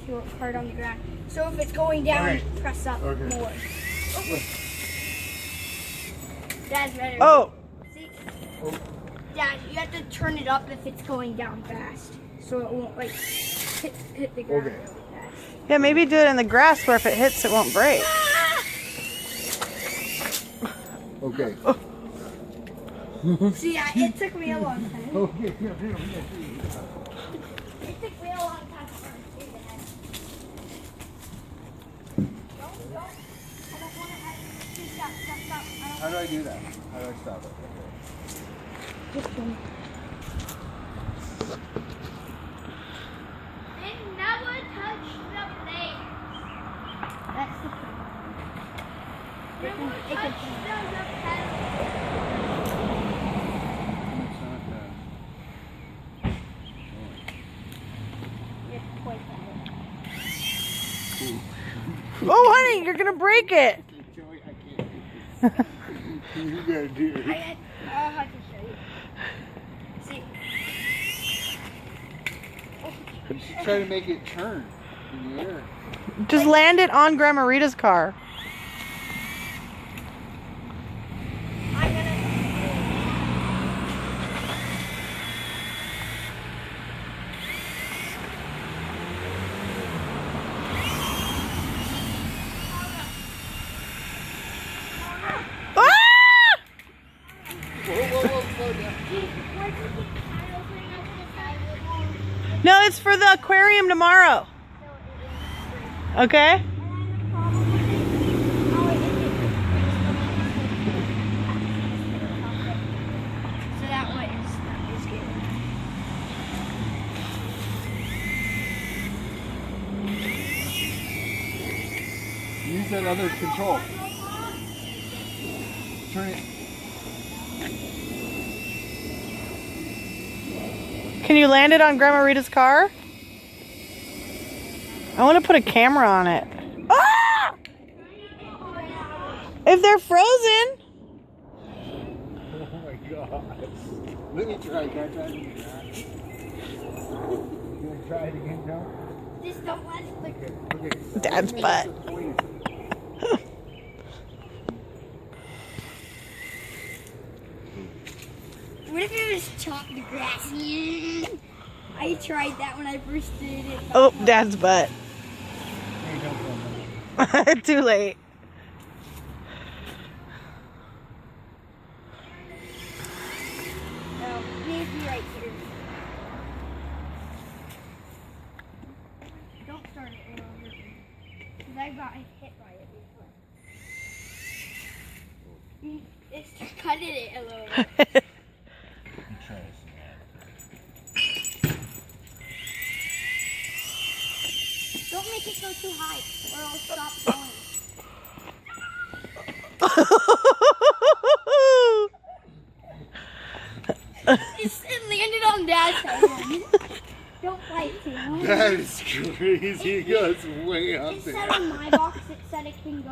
too hard on the ground. So if it's going down, press up more. Oh. That's better. Oh! See? Dad, you have to turn it up if it's going down fast. So it won't like hit the ground really fast. Yeah, maybe do it in the grass where if it hits, it won't break. Okay. See, it took me a long time. Okay. It took me a long time to understand that. Don't. I don't want to stop. How do I do that? How do I stop it? Just don't. And never touch the blade. That's the point. Never touch the pedal. Oh, honey, you're gonna break it. Joey, I can't do this. You gotta do it. I'll have to show you. See. You should try to make it turn in the air. Just land it on Grandma Rita's car. I'm gonna. No, it's for the aquarium tomorrow. Okay? So that one is good. Use that other control. Turn it. Can you land it on Grandma Rita's car? I want to put a camera on it. Ah! If they're frozen. Oh my god. Let me try. Can I try it again? You want to try it again, Joe? Just don't let it flicker. Okay. Dad's butt. What if it was chopped the grass? I tried that when I first did it. Oh, Dad's butt. Too late. No, maybe right here. Don't start it, it'll hurt me. Because I got hit by it before. It's cutting it a little bit. Don't make it go too high, or it'll stop going. It landed on Dad's head. Don't fight too much. That is crazy. It goes way up It there. said on my box, it said it can go